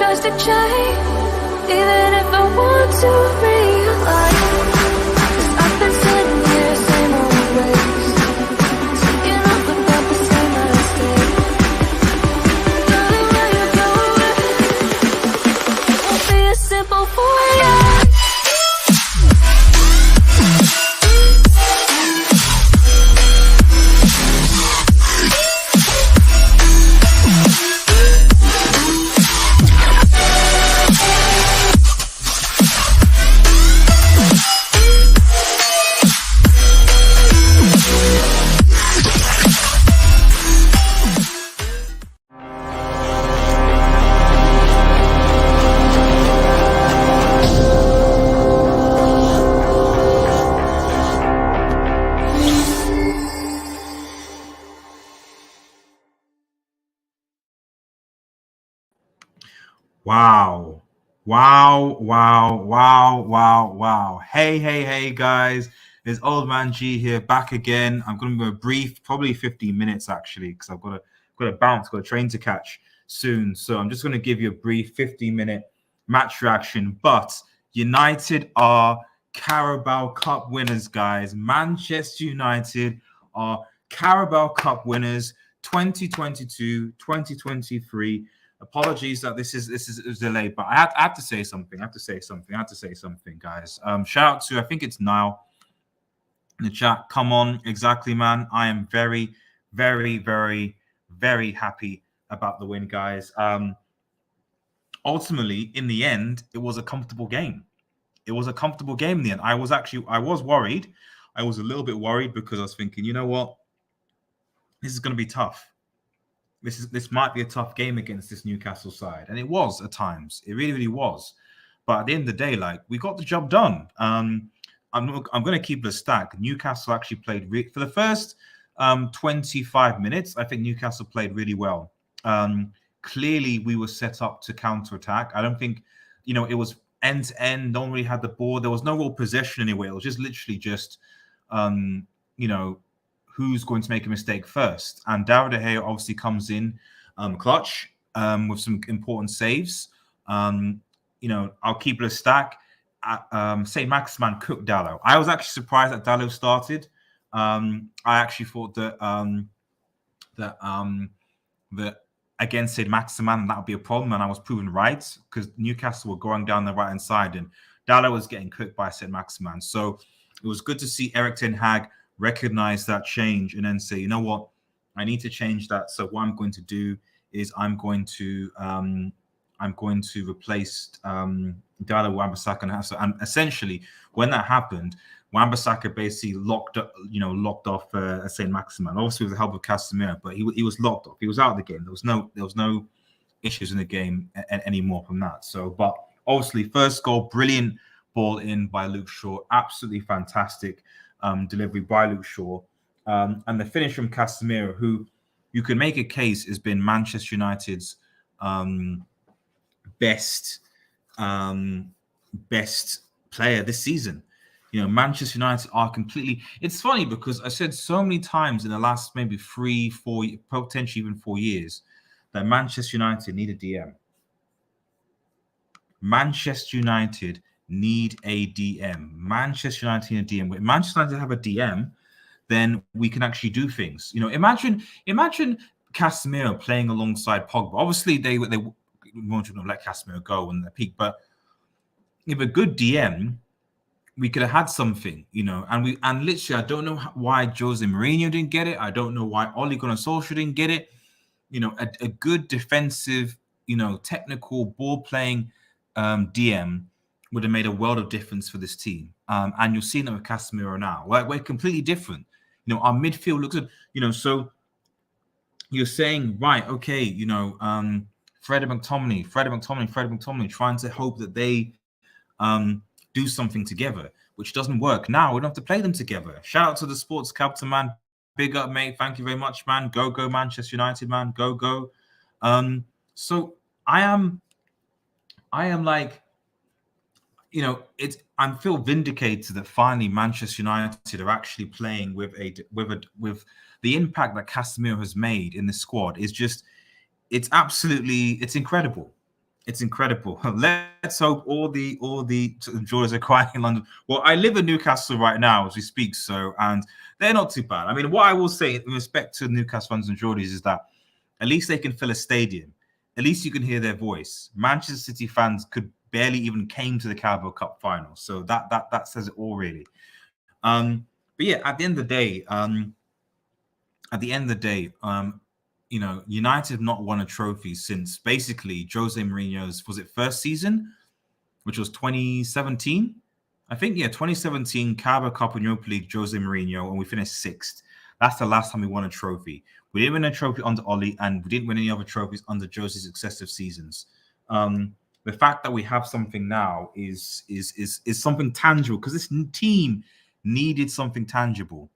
drastic change, even if I want to realize. 'Cause I've been sitting here, same old ways, thinking up about the same mistake. Darling, when you go away, it won't be as simple for you. Wow. Wow, wow, wow, wow, wow. Hey, guys. It's Old Man G here, back again. I'm going to go brief, probably 15 minutes actually, because I've got to bounce, got a train to catch soon. So I'm just going to give you a brief 15-minute match reaction. But United are Carabao Cup winners, guys. Manchester United are Carabao Cup winners 2022-2023. Apologies that this is delayed, but I have to say something. I have to say something, guys. Shout out to, I think it's Niall in the chat. Come on, exactly, man. I am very, very, very, very happy about the win, guys. Ultimately, in the end, it was a comfortable game. It was a comfortable game in the end. I was worried. I was a little bit worried because I was thinking, you know what? This is going to be tough. This might be a tough game against this Newcastle side, and it was at times. It really, really was. But at the end of the day, like, we got the job done. I'm going to keep it a stack. Newcastle actually played for the first 25 minutes. I think Newcastle played really well. Clearly, we were set up to counter-attack. I don't think, it was end to end. No one really had the ball. There was no real possession anyway. It was just literally just, who's going to make a mistake first. And David De Gea obviously comes in clutch with some important saves. I'll keep it a stack. St. Maximin cooked Dalot. I was actually surprised that Dalot started. I actually thought that against St. Maximin, that would be a problem, and I was proven right because Newcastle were going down the right-hand side, and Dalot was getting cooked by St. Maximin. So it was good to see Erik Ten Hag recognize that change and then say, you know what, I need to change that. So what I'm going to do is I'm going to replace Dalot Wan-Bissaka, and essentially when that happened, Wan-Bissaka basically locked off St. Maximin, obviously with the help of Casemiro, but he was locked off. He was out of the game. There was no issues in the game anymore from that. So, but obviously first goal, brilliant ball in by Luke Shaw, absolutely fantastic delivery by Luke Shaw, and the finish from Casemiro, who you can make a case has been Manchester United's best player this season. Manchester United are completely. It's funny because I said so many times in the last maybe 3, 4, potentially even 4 years that Manchester United need a DM. Manchester United need a DM. Manchester United need a DM. When Manchester United have a DM, then we can actually do things. Imagine Casemiro playing alongside Pogba. Obviously, they won't let Casemiro go on the peak, but if a good DM, we could have had something, and literally, I don't know why Jose Mourinho didn't get it. I don't know why Ole Gunnar Solskjaer didn't get it. A good defensive, technical ball playing DM would have made a world of difference for this team. And you're seeing it with Casemiro now. We're completely different. Our midfield looks good. So you're saying, right, okay, Freddie McTominay, trying to hope that they do something together, which doesn't work. Now we don't have to play them together. Shout out to the sports captain, man. Big up, mate. Thank you very much, man. Go Manchester United, man. Go. So I am like, I feel vindicated that finally Manchester United are actually playing with the impact that Casemiro has made in the squad. It's incredible. It's incredible. Let's hope all the joys are quiet in London. Well, I live in Newcastle right now as we speak, so and they're not too bad. I mean, what I will say in respect to Newcastle fans and Geordies is that at least they can fill a stadium. At least you can hear their voice. Manchester City fans could barely even came to the Carabao Cup final, so that says it all really. But yeah, at the end of the day, you know, United have not won a trophy since basically Jose Mourinho's, was it first season, which was 2017? I think, yeah, 2017 Carabao Cup and Europa League, Jose Mourinho, and we finished 6th. That's the last time we won a trophy. We didn't win a trophy under Oli, and we didn't win any other trophies under Jose's successive seasons. The fact that we have something now is something tangible, because this team needed something tangible.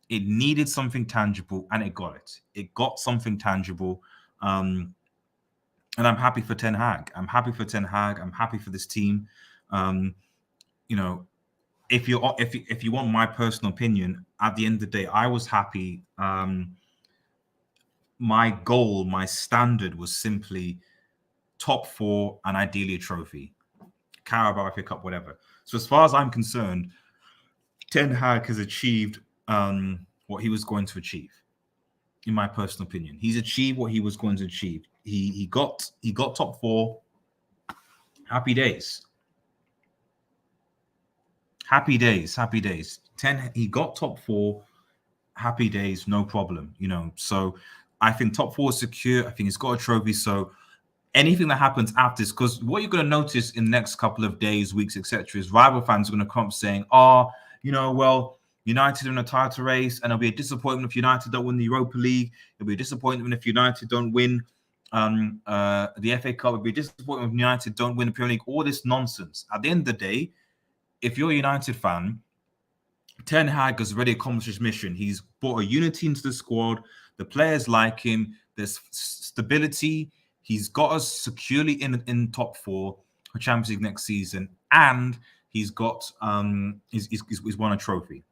It needed something tangible, and it got it. It got something tangible, and I'm happy for Ten Hag. I'm happy for Ten Hag. I'm happy for this team. You know, if you want my personal opinion, at the end of the day, I was happy. My goal, my standard was simply top 4 and ideally a trophy, Carabao Cup, whatever. So as far as I'm concerned, Ten Hag has achieved what he was going to achieve, in my personal opinion. He's achieved what he was going to achieve. He got top 4. Happy days. Happy days. Happy days. He got top 4. Happy days, no problem. You know, so I think top 4 is secure. I think he's got a trophy. So anything that happens after this, because what you're going to notice in the next couple of days, weeks, etc., is rival fans are going to come up saying, "Oh, you know, well, United in a title race, and it'll be a disappointment if United don't win the Europa League. It'll be a disappointment if United don't win the FA Cup. It'll be a disappointment if United don't win the Premier League." All this nonsense. At the end of the day, if you're a United fan, Ten Hag has already accomplished his mission. He's brought a unity into the squad. The players like him. There's stability. He's got us securely in top 4 for Champions League next season, and he's got he's won a trophy.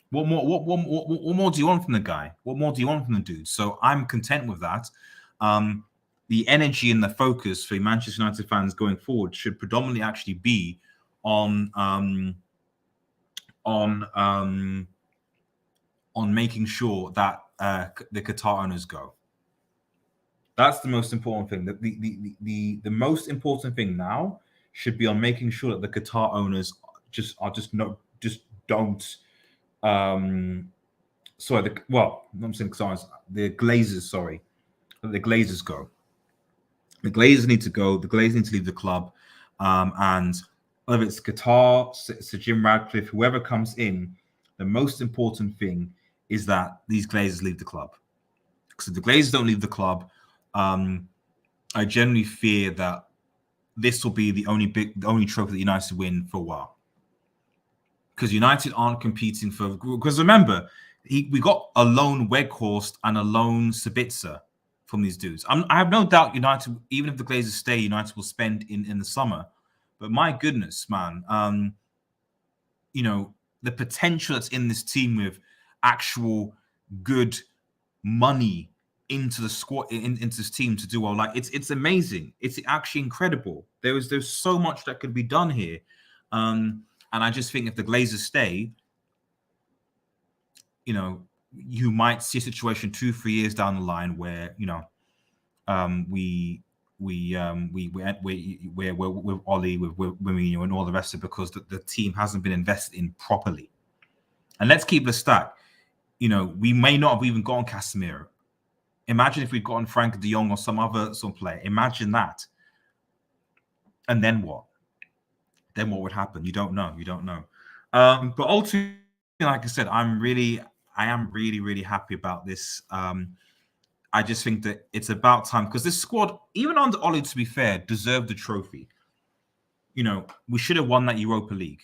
What more do you want from the guy? What more do you want from the dude? So I'm content with that. The energy and the focus for Manchester United fans going forward should predominantly actually be on making sure that the Qatar owners go. That's the most important thing. The most important thing now should be on making sure that the Qatar owners don't. Sorry, I'm saying Qatars, the Glazers. Sorry, the Glazers go. The Glazers need to go. The Glazers need to leave the club, and whether it's Qatar, Sir Jim Radcliffe, whoever comes in, the most important thing is that these Glazers leave the club. Because if the Glazers don't leave the club, I generally fear that this will be the only trophy that United win for a while. Because United aren't competing for. Because remember, we got a lone Weghorst and a lone Sabitzer from these dudes. I have no doubt United, even if the Glazers stay, United will spend in the summer. But my goodness, man, you know, the potential that's in this team with actual good money into the squad, into this team to do well, like it's amazing. It's actually incredible. There's so much that could be done here, and I just think if the Glazers stay, you know, you might see a situation 2-3 years down the line where, you know, we're with Oli, with Mourinho and all the rest of it, because the team hasn't been invested in properly. And let's keep the stack. You know, we may not have even gotten Casemiro. Imagine if we'd gotten Frank de Jong or some player. Imagine that. And then what? Then what would happen? You don't know. You don't know. But ultimately, like I said, I am really happy about this. I just think that it's about time, because this squad, even under Oli, to be fair, deserved the trophy. You know, we should have won that Europa League.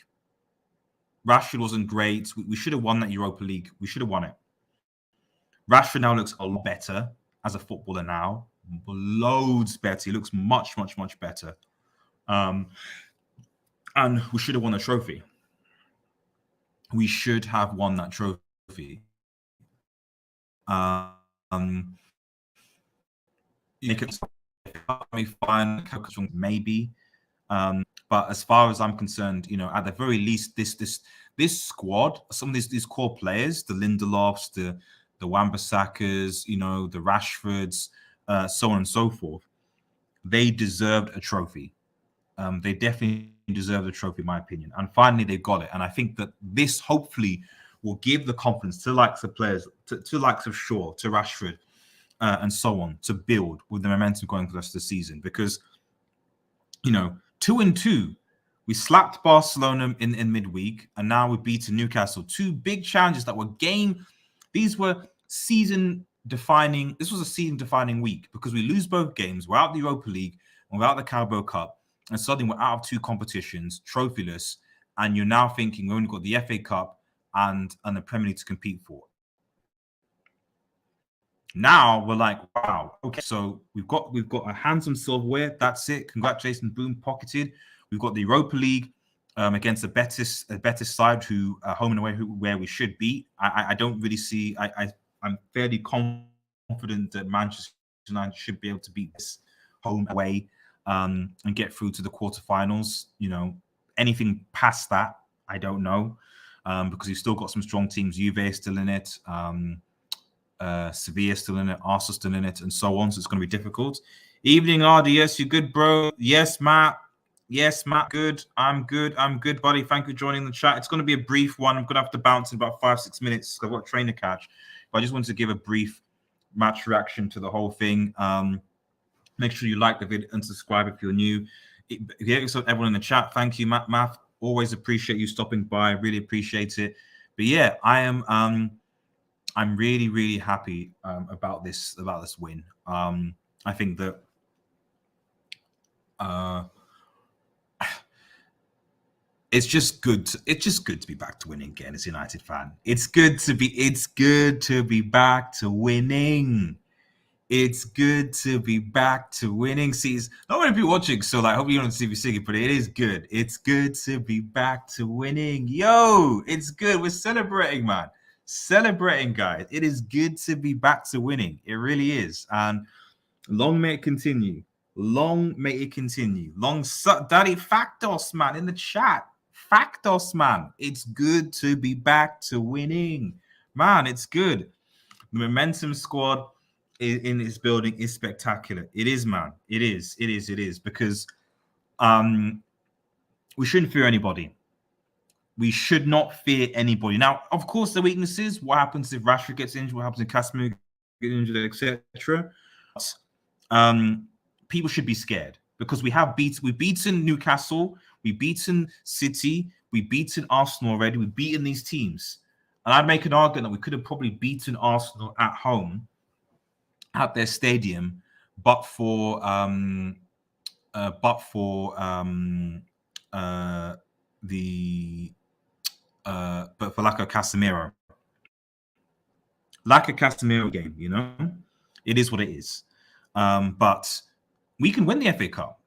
Rashford wasn't great. We should have won that Europa League. We should have won it. Rashford now looks a lot better as a footballer now. Loads better. He looks much better. And we should have won a trophy. We should have won that trophy. semi-final, maybe. But as far as I'm concerned, at the very least, this squad, some of these core players, the Lindelofs, the Wan-Bissakas, the Rashfords, so on and so forth, they deserved a trophy. They definitely deserved a trophy, in my opinion. And finally, they got it. And I think that this hopefully will give the confidence to the likes of players, to likes of Shaw, to Rashford, and so on, to build with the momentum going for the rest of the season. Because 2-2, we slapped Barcelona in midweek, and now we've beaten Newcastle. Two big challenges that were these were season-defining. This was a season-defining week because we lose both games. We're out the Europa League, and we're out the Carabao Cup, and suddenly we're out of two competitions, trophyless, and you're now thinking we only got the FA Cup and the Premier League to compete for. Now we're like, wow, okay, so we've got a handsome silverware. That's it. Congratulations, boom, pocketed. We've got the Europa League against a Betis side who are home and away where we should beat. I don't really see. I'm fairly confident that Manchester United should be able to beat this home away and get through to the quarterfinals. Anything past that, I don't know, because we've still got some strong teams. Juve is still in it. Sevilla still in it, Arsenal still in it, and so on. So it's going to be difficult. Evening, RDS, you good, bro? Yes, Matt. Yes, Matt. Good. I'm good, buddy. Thank you for joining the chat. It's going to be a brief one. I'm going to have to bounce in about 5-6 minutes. I've got a train to catch, but I just wanted to give a brief match reaction to the whole thing. Make sure you like the video and subscribe if you're new. So everyone in the chat, thank you, Matt. Always appreciate you stopping by. Really appreciate it. But yeah, I'm really, really happy about this win. I think that it's just good to be back to winning again as a United fan. It's good to be back to winning. It's good to be back to winning. See, not many people watching, so I hope you don't see me singing, but it is good. It's good to be back to winning. Yo, it's good. We're celebrating, man. Celebrating, guys. It is good to be back to winning. It really is. And long may it continue. Long may it continue. Daddy Factos, man, in the chat. Factos, man. It's good to be back to winning. Man, it's good. The momentum squad in this building is spectacular. It is, man. It is. Because we shouldn't fear anybody. We should not fear anybody. Now, of course, the weaknesses, what happens if Rashford gets injured, what happens if Casemiro gets injured, etc. People should be scared because we've beaten Newcastle, we've beaten City, we've beaten Arsenal already, we've beaten these teams. And I'd make an argument that we could have probably beaten Arsenal at home at their stadium, but for lack of Casemiro. Lack of Casemiro game, it is what it is. But we can win the FA Cup.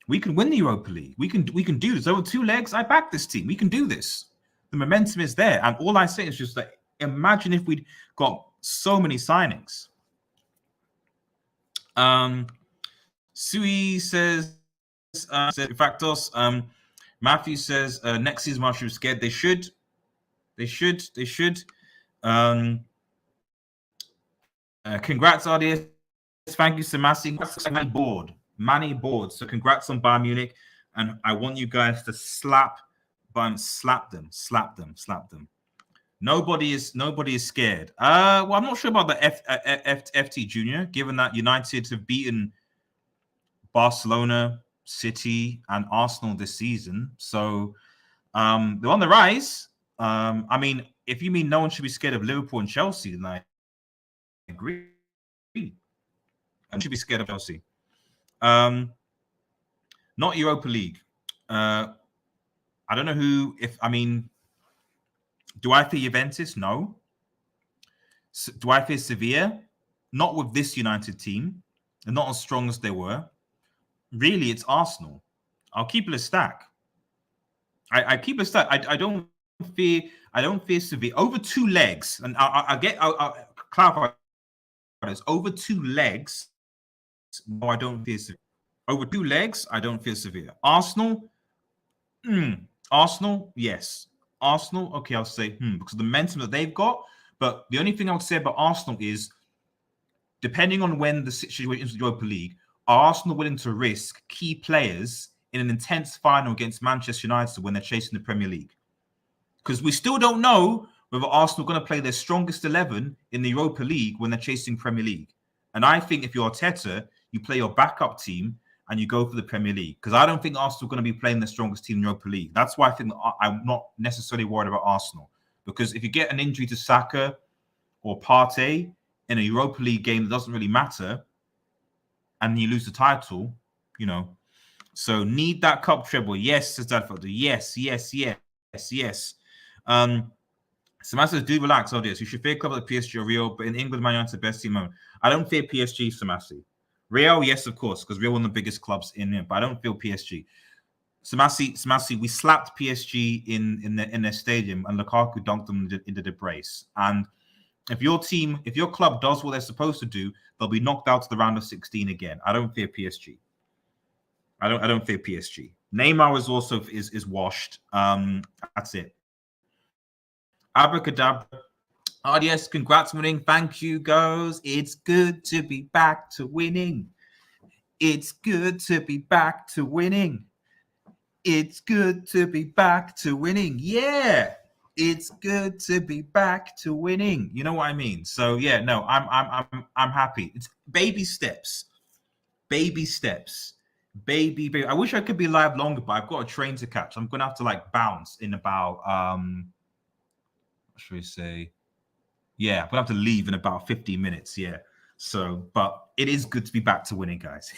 We can win the Europa League. We can do this. Over 2 legs, I back this team. We can do this. The momentum is there. And all I say is just that imagine if we'd got so many signings. Sui says, Factos, Matthew says, next season, Marshall was scared. They should. Congrats, RDS. Thank you, Samasi. Manny board. So congrats on Bayern Munich. And I want you guys to slap them. Nobody is scared. Well, I'm not sure about the FT Junior, given that United have beaten Barcelona, City, and Arsenal this season. So they're on the rise. I mean, if you mean no one should be scared of Liverpool and Chelsea, then I agree. I should be scared of Chelsea. Not Europa League. I don't know who. Do I fear Juventus? No. Do I fear Sevilla? Not with this United team. They're not as strong as they were. Really, it's Arsenal. I'll keep it a stack. I keep it a stack. I don't fear Sevilla. Over 2 legs, and I'll clarify this. Over 2 legs, No, I don't fear severe. Over 2 legs, I don't fear severe. Arsenal, Arsenal, yes. Arsenal, okay, I'll say because of the momentum that they've got. But the only thing I would say about Arsenal is, depending on when the situation is with the Europa League, are Arsenal willing to risk key players in an intense final against Manchester United when they're chasing the Premier League? Because we still don't know whether Arsenal are going to play their strongest 11 in the Europa League when they're chasing Premier League. And I think if you're Arteta, you play your backup team and you go for the Premier League. Because I don't think Arsenal are going to be playing the strongest team in the Europa League. That's why I think I'm not necessarily worried about Arsenal. Because if you get an injury to Saka or Partey in a Europa League game that doesn't really matter, and you lose the title, you know. So need that cup treble. Yes, says Dadford. Yes. Samasa, do relax, audience. You should fear clubs like PSG or Real, but in England, Man United best team moment. I don't fear PSG, Samasi. Real, yes, of course, because Real one of the biggest clubs in it, but I don't feel PSG. Samasi, we slapped PSG in their stadium, and Lukaku dunked them into the brace. And if your club does what they're supposed to do, they'll be knocked out to the round of 16 again. I don't fear PSG. I don't fear PSG. Neymar is also is washed. That's it. Abracadabra. RDS, congrats winning. Thank you, guys. It's good to be back to winning. It's good to be back to winning. It's good to be back to winning. Yeah. It's good to be back to winning. You know what I mean? So yeah, no, I'm happy. It's baby steps. Baby steps. Baby. I wish I could be live longer, but I've got a train to catch. I'm gonna have to like bounce in about what should we say? Yeah, I'm gonna have to leave in about 15 minutes. Yeah. So, but it is good to be back to winning, guys.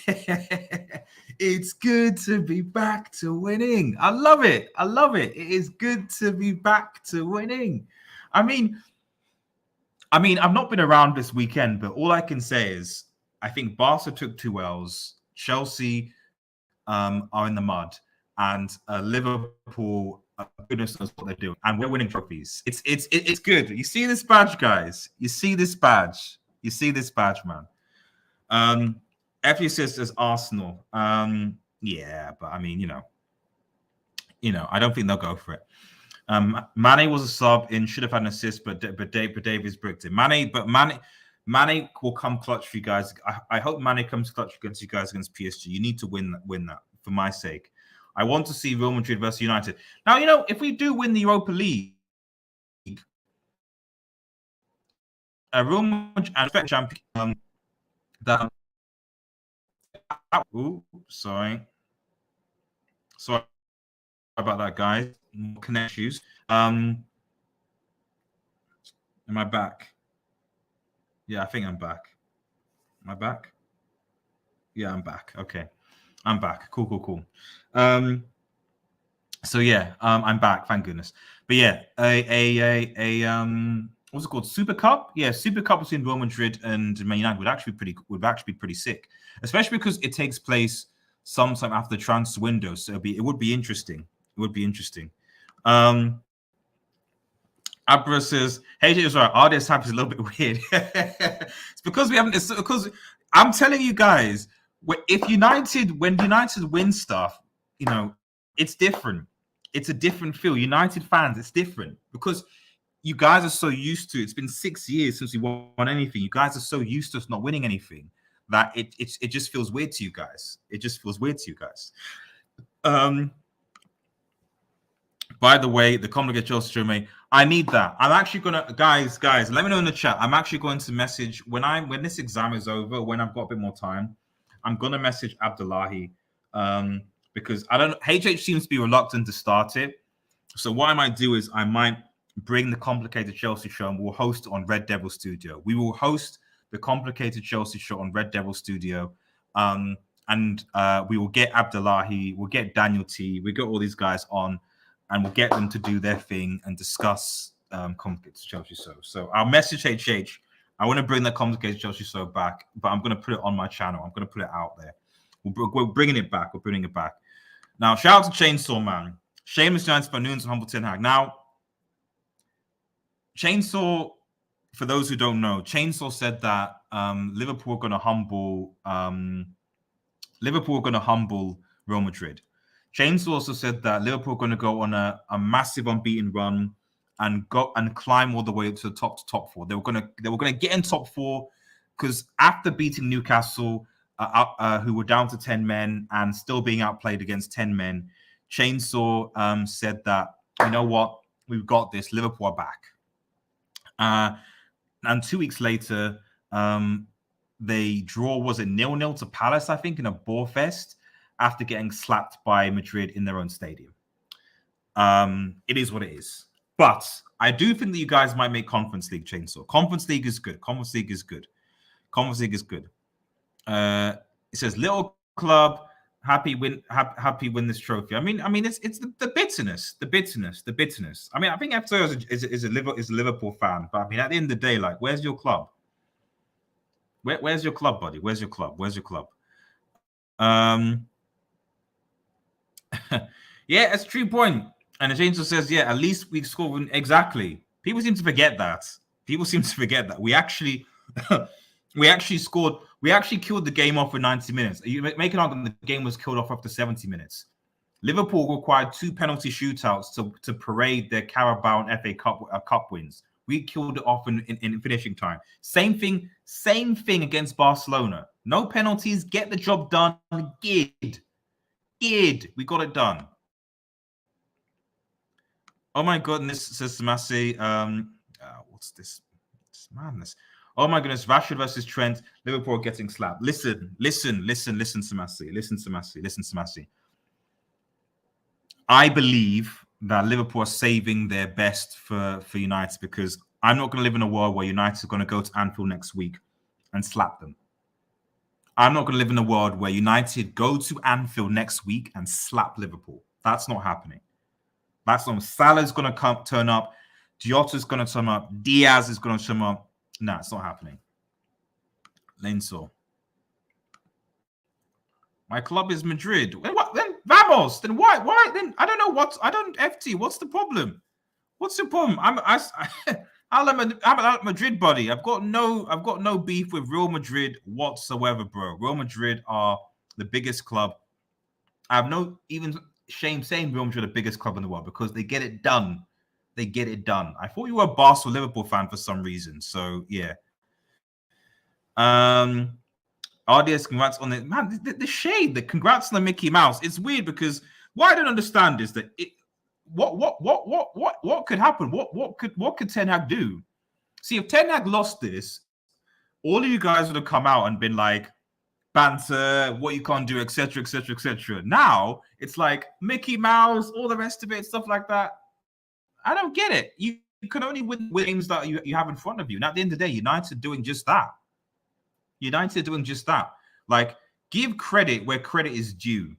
It's good to be back to winning. I love it. I love it. It is good to be back to winning. I mean, I've not been around this weekend, but all I can say is I think Barca took 2 L's. Chelsea are in the mud, and Liverpool, goodness knows what they're doing, and we're winning trophies. It's good. You see this badge, guys? You see this badge? You see this badge, man? FU says Arsenal. Yeah, but I mean, you know, I don't think they'll go for it. Mane was a sub in, should have had an assist, but Davies bricked it. Mane will come clutch for you guys. I hope Mane comes clutch against you guys against PSG. You need to win that for my sake. I want to see Real Madrid versus United. Now, you know, if we do win the Europa League, Real Madrid and champion, sorry about that, guys. More connect issues. Am I back? Yeah, I think I'm back. Am I back? Yeah, I'm back. Okay, I'm back. Cool. So yeah, I'm back. Thank goodness. But yeah, what's it called? Super Cup? Yeah, Super Cup between Real Madrid and Man United would actually be pretty sick, especially because it takes place sometime after the transfer window. So it would be interesting. It would be interesting. Abra says, "Hey, it's right. RDS type is a little bit weird. It's because we haven't. It's because I'm telling you guys, when United win stuff, you know, it's different. It's a different feel. United fans, it's different because you guys are so used to it. It's been 6 years since we won anything. You guys are so used to us not winning anything that it just feels weird to you guys. It just feels weird to you guys. By the way, the complicated Chelsea Jermaine, I need that. I'm actually gonna guys, let me know in the chat. I'm actually going to message when this exam is over, when I've got a bit more time, I'm gonna message Abdullahi. Because I don't know, HH seems to be reluctant to start it. So what I might do is I might bring the complicated Chelsea show and we'll host it on Red Devil Studio. We will host the complicated Chelsea show on Red Devil Studio. And we will get Abdullahi, we'll get Daniel T, we get all these guys on, and we'll get them to do their thing and discuss complicated Chelsea show. So I'll message HH. I want to bring the complicated Chelsea show back, but I'm going to put it on my channel. I'm going to put it out there. We're bringing it back. We're bringing it back. Now, shout out to Chainsaw Man. Shameless Giants for Noons and Humble Ten Hag. Now, Chainsaw, for those who don't know, Chainsaw said that Liverpool are going to humble Real Madrid. James also said that Liverpool are going to go on a massive unbeaten run and go and climb all the way to the top four. They were going to get in top four because after beating Newcastle, who were down to 10 men and still being outplayed against 10 men, Chainsaw said that, you know what, we've got this. Liverpool are back. And 2 weeks later, they draw, was it 0-0 to Palace, I think, in a bore fest after getting slapped by Madrid in their own stadium. It is what it is. But I do think that you guys might make Conference League, Chainsaw. Conference League is good. Conference League is good. Conference League is good. It says little club, happy win this trophy. I mean, it's the bitterness. I mean, I think FTO is a Liverpool fan, but I mean, at the end of the day, like, where's your club? Where's your club, buddy? Where's your club? Yeah, it's a true point. And the Chainsaw says, yeah, at least we scored. Exactly. People seem to forget that. We actually scored. We actually killed the game off in 90 minutes. You make an argument the game was killed off after 70 minutes. Liverpool required 2 penalty shootouts to parade their Carabao and FA Cup wins. We killed it off in finishing time. Same thing against Barcelona. No penalties, get the job done. Gid. We got it done. Oh my goodness, says Samasi. What's this? It's madness. Oh my goodness, Rashford versus Trent. Liverpool getting slapped. Listen, Samasi. I believe that Liverpool are saving their best for United, because I'm not going to live in a world where United are going to go to Anfield next week and slap them. I'm not going to live in a world where United go to Anfield next week and slap Liverpool. That's not happening. That's not. Salah's going to turn up. Jota's going to turn up. Diaz is going to turn up. No, it's not happening. Lenso. My club is Madrid. What then? Vamos. Then why? Then I don't know what. I don't. FT. What's the problem? What's the problem? I'm a Madrid buddy. I've got no beef with Real Madrid whatsoever, bro. Real Madrid are the biggest club. I have no even shame saying Real Madrid are the biggest club in the world, because they get it done. I thought you were a Barcelona Liverpool fan for some reason. So yeah. RDS, congrats on it. Man, the shade, the congrats on the Mickey Mouse. It's weird because what I don't understand is that what could happen? What could Ten Hag do? See, if Ten Hag lost this, all of you guys would have come out and been like, banter, what you can't do, etc. Now it's like Mickey Mouse, all the rest of it, stuff like that. I don't get it. You can only win games that you have in front of you. And at the end of the day, United are doing just that. Like, give credit where credit is due.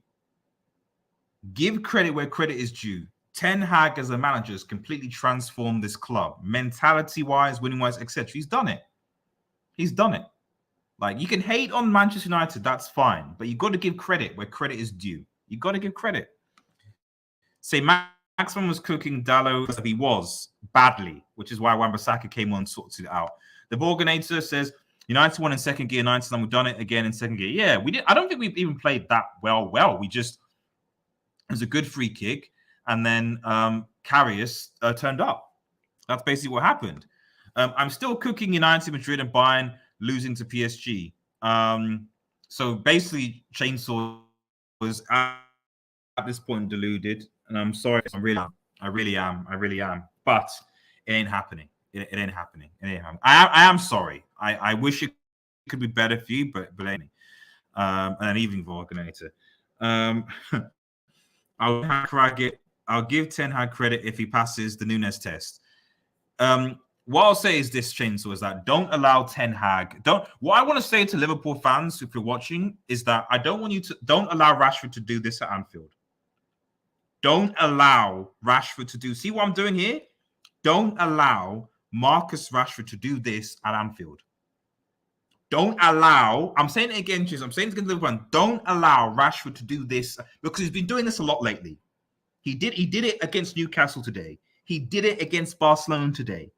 Ten Hag as a manager has completely transformed this club, mentality-wise, winning-wise, etc. He's done it. Like, you can hate on Manchester United, that's fine, but you got to give credit where credit is due. You got to give credit. Say Maxman was cooking Dallo as he was badly, which is why Wan-Bissaka came on and sorted it out. The Borganator says United won in second gear, 99. We've done it again in second gear. Yeah, we did. I don't think we've even played that well. We just, it was a good free kick, and then Karius turned up. That's basically what happened. I'm still cooking United, Madrid, and Bayern losing to PSG. So basically, Chainsaw was at this point deluded, and I'm sorry. I really am. But it ain't happening. It ain't happening. I am sorry. I wish it could be better for you, but ain't. And an evening Volcanator. I'll give Ten Hag credit if he passes the Nunes test. What I'll say is this, Chainsaw, is that don't allow Ten Hag. What I want to say to Liverpool fans, if you're watching, is that I don't want you to allow Rashford to do this at Anfield. Don't allow Rashford to do. See what I'm doing here? Don't allow Marcus Rashford to do this at Anfield. Don't allow. I'm saying it again, Chainsaw. I'm saying it again to Liverpool. Don't allow Rashford to do this, because he's been doing this a lot lately. He did it against Newcastle today. He did it against Barcelona today.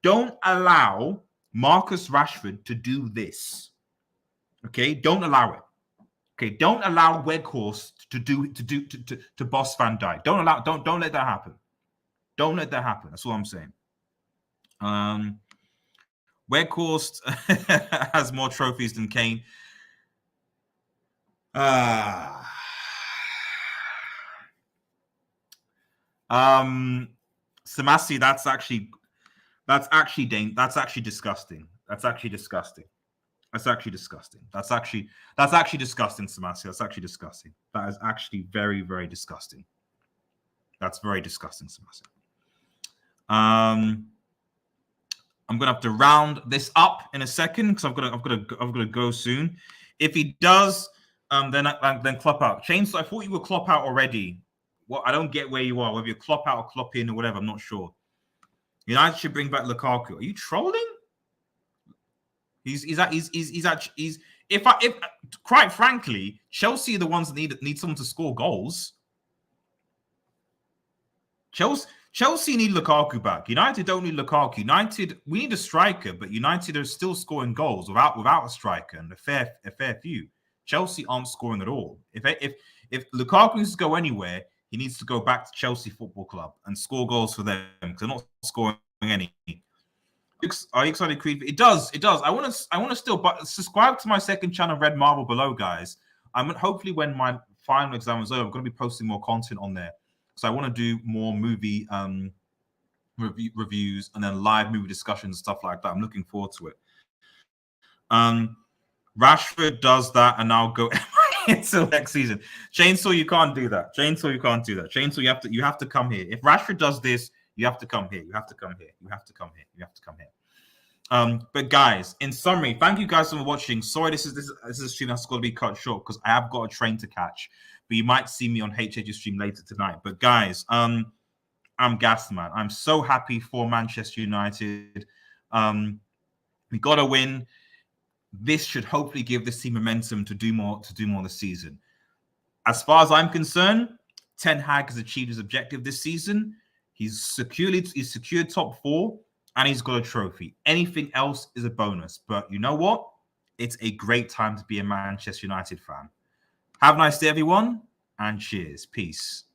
Don't allow Marcus Rashford to do this. Okay, don't allow it. Okay, don't allow Weghorst to boss Van Dijk. Don't let that happen. Don't let that happen. That's all I'm saying. Weghorst has more trophies than Kane. Samasi, that's actually disgusting. That's actually disgusting. That's actually disgusting, Samasi. That's actually disgusting. That is actually very, very disgusting. That's very disgusting, Samasi. I'm gonna have to round this up in a second because I've got to go soon. If he does, then clop out. Chainsaw, I thought you were clop out already. Well, I don't get where you are. Whether you're clop out or clop in or whatever, I'm not sure. United should bring back Lukaku. Are you trolling? He's if quite frankly, Chelsea are the ones that need someone to score goals. Chelsea need Lukaku back. United don't need Lukaku. United, we need a striker, but United are still scoring goals without a striker, and a fair few. Chelsea aren't scoring at all. If Lukaku needs to go anywhere, he needs to go back to Chelsea Football Club and score goals for them because they're not scoring any. Are you excited, Creed? It does. I want to still, but subscribe to my second channel, Red Marble, below, guys. Hopefully when my final exam is over, I'm going to be posting more content on there. So I want to do more movie reviews and then live movie discussions, stuff like that. I'm looking forward to it. Rashford does that, and I'll go until next season. Chainsaw, you can't do that. Chainsaw, you have to come here. If Rashford does this, you have to come here. You have to come here. But guys, in summary, thank you guys for watching. Sorry, this is a stream that's got to be cut short because I have got a train to catch. But you might see me on HH's stream later tonight. But guys, I'm gassed, man. I'm so happy for Manchester United. We got to win. This should hopefully give this team momentum to do more this season. As far as I'm concerned, Ten Hag has achieved his objective this season. He's secured top 4, and he's got a trophy. Anything else is a bonus. But you know what? It's a great time to be a Manchester United fan. Have a nice day, everyone, and cheers. Peace.